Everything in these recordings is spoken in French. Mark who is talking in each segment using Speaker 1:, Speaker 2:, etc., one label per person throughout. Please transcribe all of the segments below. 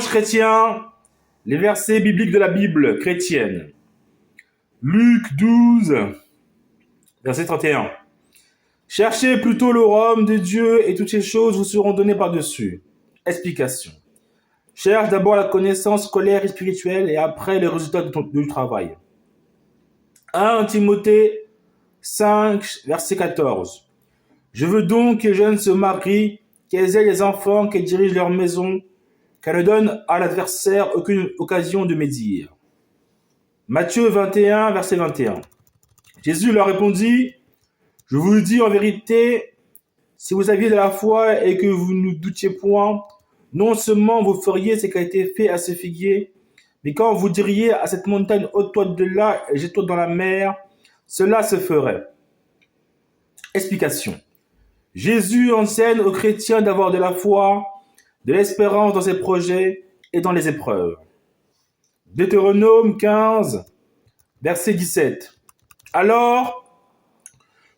Speaker 1: Chrétien, les versets bibliques de la Bible chrétienne. Luc 12, verset 31. Cherchez plutôt le royaume de Dieu et toutes ces choses vous seront données par-dessus. Explication. Cherche d'abord la connaissance scolaire et spirituelle et après les résultats du travail. 1 Timothée 5, verset 14. Je veux donc que les jeunes se marient, qu'elles aient les enfants, qu'elles dirigent leur maison, qu'elle ne donne à l'adversaire aucune occasion de médire. Matthieu 21, verset 21. Jésus leur répondit, je vous le dis en vérité, si vous aviez de la foi et que vous ne doutiez point, non seulement vous feriez ce qui a été fait à ce figuier, mais quand vous diriez à cette montagne, ôte-toi de là et jette-toi dans la mer, cela se ferait. Explication. Jésus enseigne aux chrétiens d'avoir de la foi, de l'espérance dans ses projets et dans les épreuves. Deutéronome 15, verset 17. Alors,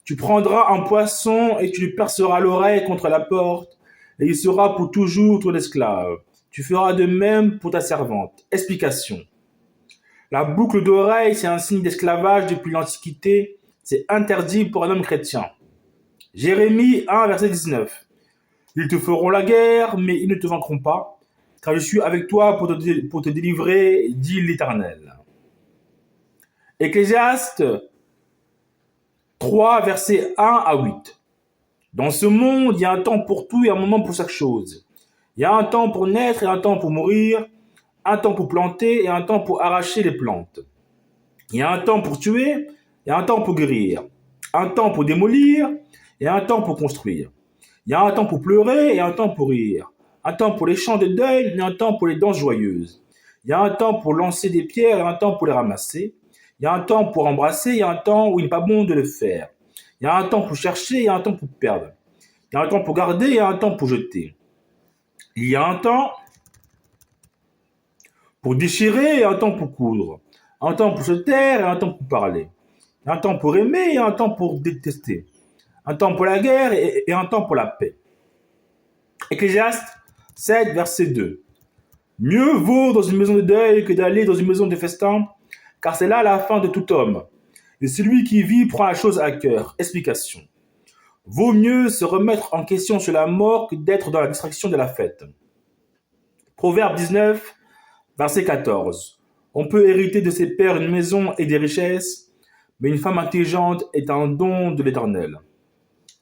Speaker 1: tu prendras un poisson et tu lui perceras l'oreille contre la porte, et il sera pour toujours ton esclave. Tu feras de même pour ta servante. Explication. La boucle d'oreille, c'est un signe d'esclavage depuis l'Antiquité. C'est interdit pour un homme chrétien. Jérémie 1, verset 19. Ils te feront la guerre, mais ils ne te vaincront pas, car je suis avec toi pour te délivrer, dit l'Éternel. Ecclésiaste 3, versets 1 à 8. Dans ce monde, il y a un temps pour tout et un moment pour chaque chose. Il y a un temps pour naître et un temps pour mourir, un temps pour planter et un temps pour arracher les plantes. Il y a un temps pour tuer et un temps pour guérir, un temps pour démolir et un temps pour construire. Il y a un temps pour pleurer et un temps pour rire, un temps pour les chants de deuil et un temps pour les danses joyeuses. Il y a un temps pour lancer des pierres et un temps pour les ramasser. Il y a un temps pour embrasser et un temps où il n'est pas bon de le faire. Il y a un temps pour chercher et un temps pour perdre. Il y a un temps pour garder et un temps pour jeter. Il y a un temps pour déchirer et un temps pour coudre. Un temps pour se taire et un temps pour parler. Il y a un temps pour aimer et un temps pour détester. Un temps pour la guerre et un temps pour la paix. Ecclésiaste 7, verset 2. Mieux vaut dans une maison de deuil que d'aller dans une maison de festin, car c'est là la fin de tout homme. Et celui qui vit prend la chose à cœur. Explication. Vaut mieux se remettre en question sur la mort que d'être dans la distraction de la fête. Proverbe 19, verset 14. On peut hériter de ses pères une maison et des richesses, mais une femme intelligente est un don de l'Éternel.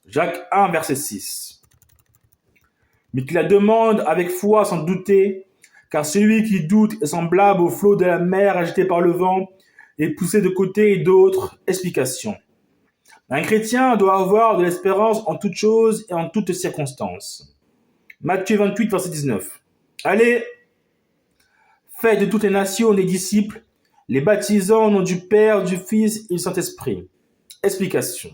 Speaker 1: Jacques 1, verset 6. Mais qu'il la demande avec foi sans douter, car celui qui doute est semblable au flot de la mer agité par le vent et poussé de côté et d'autre. Explication. Un chrétien doit avoir de l'espérance en toutes choses et en toutes circonstances. Matthieu 28, verset 19. Allez, faites de toutes les nations des disciples, les baptisant au nom du Père, du Fils et du Saint-Esprit. Explication.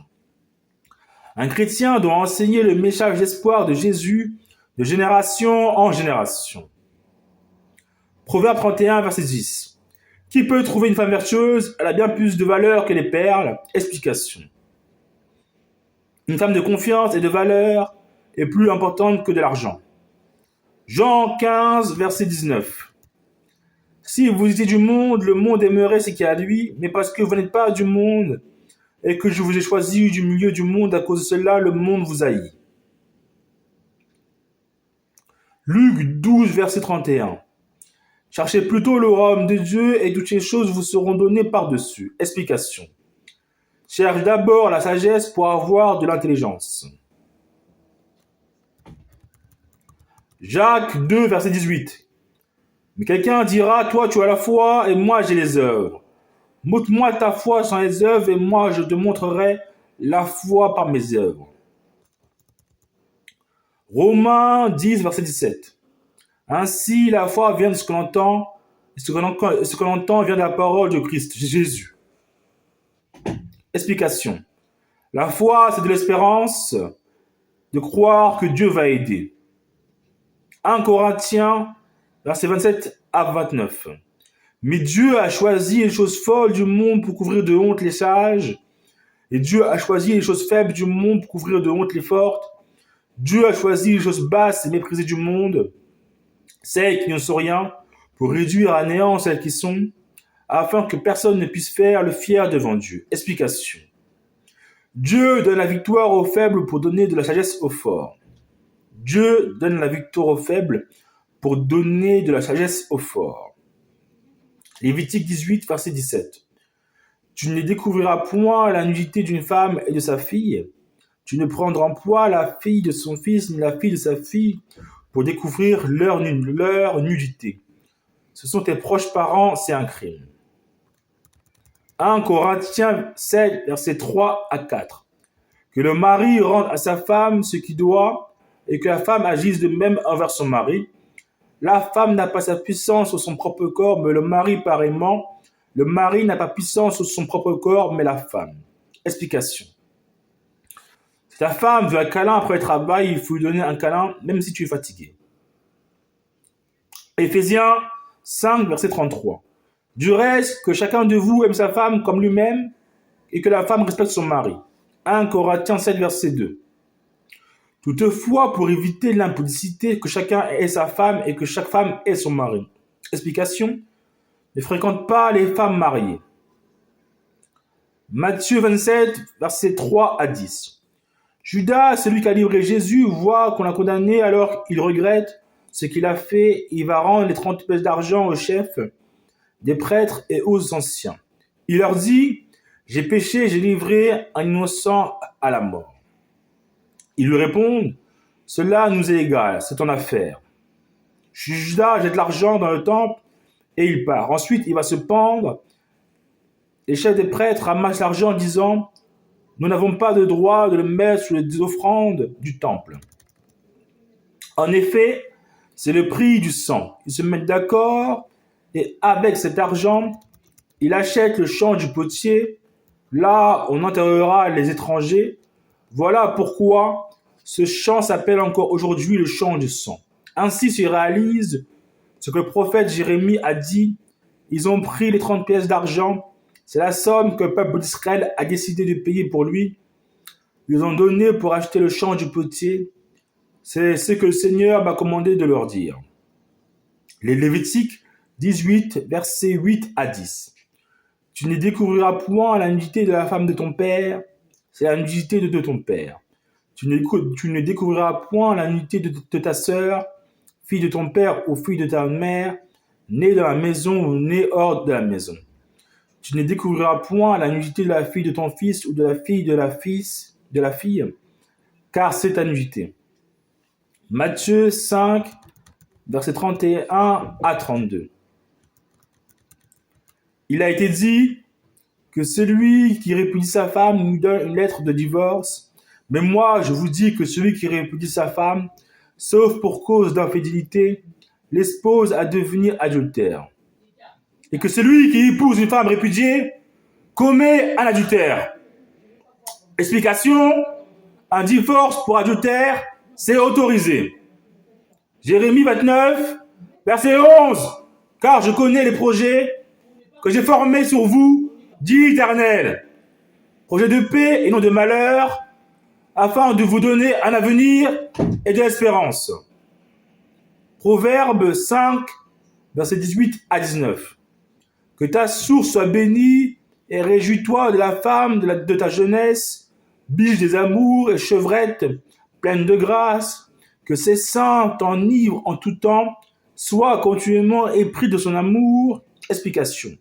Speaker 1: Un chrétien doit enseigner le message d'espoir de Jésus de génération en génération. Proverbe 31, verset 10. Qui peut trouver une femme vertueuse? Elle a bien plus de valeur que les perles. Explication. Une femme de confiance et de valeur est plus importante que de l'argent. Jean 15, verset 19. Si vous étiez du monde, le monde aimerait ce qu'il y a à lui, mais parce que vous n'êtes pas du monde et que je vous ai choisi du milieu du monde, à cause de cela, le monde vous haït. Luc 12, verset 31. Cherchez plutôt le royaume de Dieu et toutes ces choses vous seront données par-dessus. Explication. Cherche d'abord la sagesse pour avoir de l'intelligence. Jacques 2, verset 18. Mais quelqu'un dira, toi tu as la foi et moi j'ai les œuvres. Montre-moi ta foi sans les œuvres et moi je te montrerai la foi par mes œuvres. Romains 10, verset 17. Ainsi la foi vient de ce qu'on entend, et ce qu'on entend vient de la parole de Christ, Jésus. Explication. La foi, c'est de l'espérance, de croire que Dieu va aider. 1 Corinthiens, verset 27 à 29. Mais Dieu a choisi les choses folles du monde pour couvrir de honte les sages, et Dieu a choisi les choses faibles du monde pour couvrir de honte les fortes. Dieu a choisi les choses basses et méprisées du monde, celles qui ne sont rien, pour réduire à néant celles qui sont, afin que personne ne puisse faire le fier devant Dieu. Explication. Dieu donne la victoire aux faibles pour donner de la sagesse aux forts. Dieu donne la victoire aux faibles pour donner de la sagesse aux forts. Lévitique 18, verset 17. Tu ne découvriras point la nudité d'une femme et de sa fille. Tu ne prendras point la fille de son fils ni la fille de sa fille pour découvrir leur nudité. Ce sont tes proches parents, c'est un crime. 1 Corinthiens 7, versets 3 à 4. Que le mari rende à sa femme ce qu'il doit et que la femme agisse de même envers son mari. La femme n'a pas sa puissance sur son propre corps, mais le mari pareillement. Le mari n'a pas puissance sur son propre corps, mais la femme. Explication. Si ta femme veut un câlin après le travail, il faut lui donner un câlin même si tu es fatigué. Éphésiens 5, verset 33. Du reste, que chacun de vous aime sa femme comme lui-même et que la femme respecte son mari. 1 Corinthiens 7, verset 2. Toutefois, pour éviter l'impudicité, que chacun ait sa femme et que chaque femme ait son mari. Explication. Ne fréquente pas les femmes mariées. Matthieu 27, versets 3 à 10. Judas, celui qui a livré Jésus, voit qu'on l'a condamné, alors il regrette ce qu'il a fait. Il va rendre les 30 pièces d'argent aux chefs des prêtres et aux anciens. Il leur dit, j'ai péché, j'ai livré un innocent à la mort. Ils lui répondent, cela nous est égal, c'est ton affaire. Judas jette l'argent dans le temple et il part. Ensuite, il va se pendre. Les chefs des prêtres ramassent l'argent en disant, nous n'avons pas de droit de le mettre sur les offrandes du temple. En effet, c'est le prix du sang. Ils se mettent d'accord et avec cet argent, il achète le champ du potier. Là, on enterrera les étrangers. Voilà pourquoi ce champ s'appelle encore aujourd'hui le champ du sang. Ainsi se réalise ce que le prophète Jérémie a dit. Ils ont pris les 30 pièces d'argent. C'est la somme que le peuple d'Israël a décidé de payer pour lui. Ils ont donné pour acheter le champ du potier. C'est ce que le Seigneur m'a commandé de leur dire. Les Lévitiques 18, versets 8 à 10. Tu ne découvriras point la nudité de la femme de ton père, c'est la nudité de ton père. Tu ne découvriras point la nudité de ta sœur, fille de ton père ou fille de ta mère, née dans la maison ou née hors de la maison. Tu ne découvriras point la nudité de la fille de ton fils ou de la fille de la fille, car c'est ta nudité. Matthieu 5, versets 31 à 32. Il a été dit que celui qui répudie sa femme nous donne une lettre de divorce. Mais moi, je vous dis que celui qui répudie sa femme, sauf pour cause d'infidélité, l'expose à devenir adultère. Et que celui qui épouse une femme répudiée commet un adultère. Explication, un divorce pour adultère, c'est autorisé. Jérémie 29, verset 11. Car je connais les projets que j'ai formés sur vous, dit l'Éternel. Projet de paix et non de malheur, afin de vous donner un avenir et de l'espérance. Proverbe 5, verset 18 à 19. Que ta source soit bénie et réjouis-toi de la femme de ta jeunesse, biche des amours et chevrette pleine de grâce, que ses seins t'enivrent en tout temps, sois continuellement épris de son amour. Explication.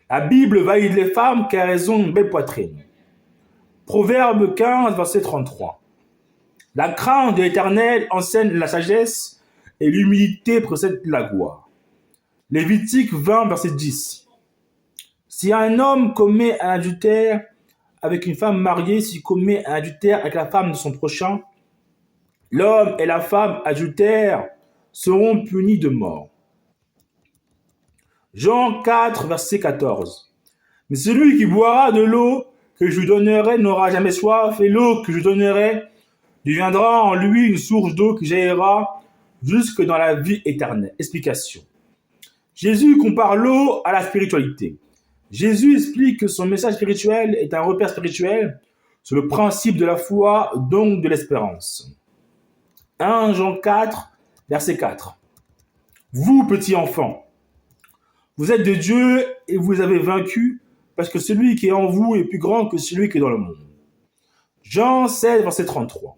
Speaker 1: La Bible valide les femmes car elles ont une belle poitrine. Proverbe 15, verset 33. La crainte de l'Éternel enseigne la sagesse et l'humilité précède la gloire. Lévitique 20, verset 10. Si un homme commet un adultère avec une femme mariée, s'il commet un adultère avec la femme de son prochain, l'homme et la femme adultères seront punis de mort. Jean 4, verset 14. Mais celui qui boira de l'eau que je lui donnerai n'aura jamais soif, et l'eau que je donnerai deviendra en lui une source d'eau qui jaillira jusque dans la vie éternelle. Explication. Jésus compare l'eau à la spiritualité. Jésus explique que son message spirituel est un repère spirituel sur le principe de la foi, donc de l'espérance. 1 Jean 4, verset 4. Vous, petits enfants, vous êtes de Dieu et vous avez vaincu parce que celui qui est en vous est plus grand que celui qui est dans le monde. Jean 16, verset 33.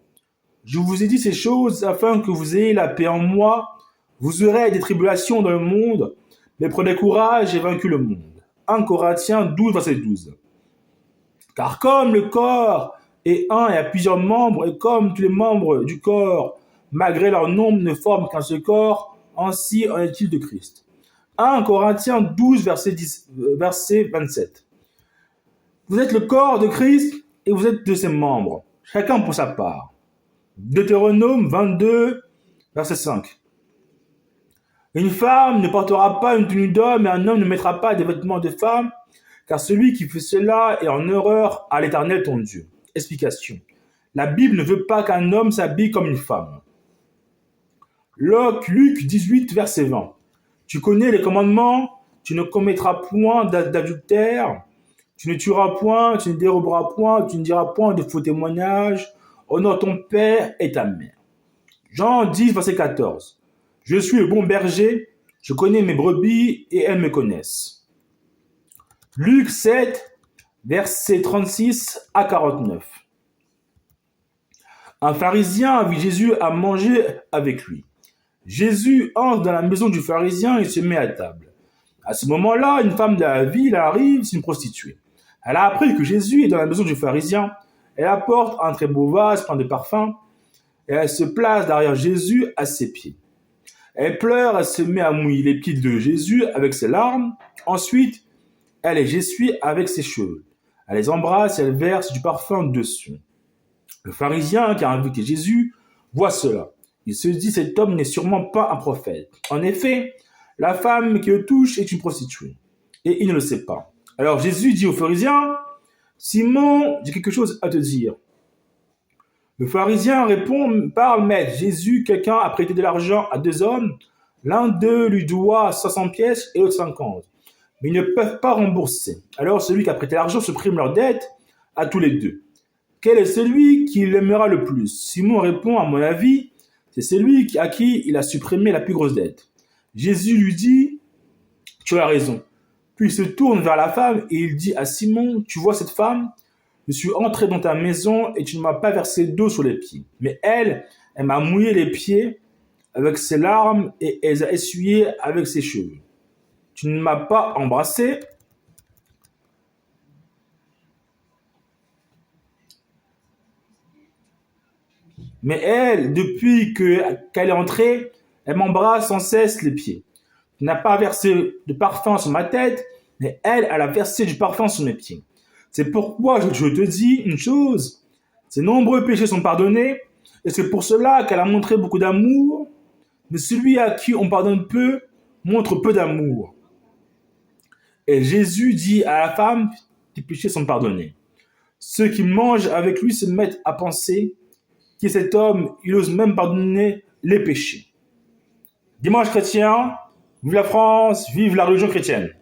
Speaker 1: Je vous ai dit ces choses afin que vous ayez la paix en moi. Vous aurez des tribulations dans le monde, mais prenez courage, j'ai vaincu le monde. 1 Corinthiens 12, verset 12. Car comme le corps est un et a plusieurs membres, et comme tous les membres du corps, malgré leur nombre, ne forment qu'un seul corps, ainsi en est-il de Christ. 1 Corinthiens 12, verset 27. Vous êtes le corps de Christ et vous êtes de ses membres, chacun pour sa part. Deutéronome 22, verset 5. Une femme ne portera pas une tenue d'homme et un homme ne mettra pas des vêtements de femme, car celui qui fait cela est en horreur à l'Éternel ton Dieu. Explication. La Bible ne veut pas qu'un homme s'habille comme une femme. Luc 18, verset 20. Tu connais les commandements, tu ne commettras point d'adultère, tu ne tueras point, tu ne déroberas point, tu ne diras point de faux témoignages, honore ton père et ta mère. Jean 10, verset 14. Je suis le bon berger, je connais mes brebis et elles me connaissent. Luc 7, verset 36 à 49. Un pharisien a vu Jésus à manger avec lui. Jésus entre dans la maison du pharisien et se met à table. À ce moment-là, une femme de la ville arrive, c'est une prostituée. Elle a appris que Jésus est dans la maison du pharisien. Elle apporte un très beau vase plein de parfums et elle se place derrière Jésus à ses pieds. Elle pleure, elle se met à mouiller les pieds de Jésus avec ses larmes. Ensuite, elle les essuie avec ses cheveux. Elle les embrasse et elle verse du parfum dessus. Le pharisien qui a invité Jésus voit cela. Il se dit, cet homme n'est sûrement pas un prophète. En effet, la femme qui le touche est une prostituée. Et il ne le sait pas. Alors Jésus dit au pharisien, Simon, j'ai quelque chose à te dire. Le pharisien répond, parle maître. Jésus, quelqu'un a prêté de l'argent à 2 hommes. L'un d'eux lui doit 500 pièces et l'autre 50. Mais ils ne peuvent pas rembourser. Alors celui qui a prêté l'argent supprime leur dette à tous les deux. Quel est celui qui l'aimera le plus? Simon répond, à mon avis, c'est celui à qui il a supprimé la plus grosse dette. Jésus lui dit, tu as raison. Puis il se tourne vers la femme et il dit à Simon, tu vois cette femme? Je suis entré dans ta maison et tu ne m'as pas versé d'eau sur les pieds. Mais elle m'a mouillé les pieds avec ses larmes et elle a essuyé avec ses cheveux. Tu ne m'as pas embrassé. Mais elle, depuis qu'elle est entrée, elle m'embrasse sans cesse les pieds. Tu n'as pas versé de parfum sur ma tête, mais elle a versé du parfum sur mes pieds. C'est pourquoi je te dis une chose, ses nombreux péchés sont pardonnés, et c'est pour cela qu'elle a montré beaucoup d'amour, mais celui à qui on pardonne peu montre peu d'amour. Et Jésus dit à la femme, tes péchés sont pardonnés. Ceux qui mangent avec lui se mettent à penser que cet homme, il ose même pardonner les péchés. Dimanche chrétien, vive la France, vive la religion chrétienne.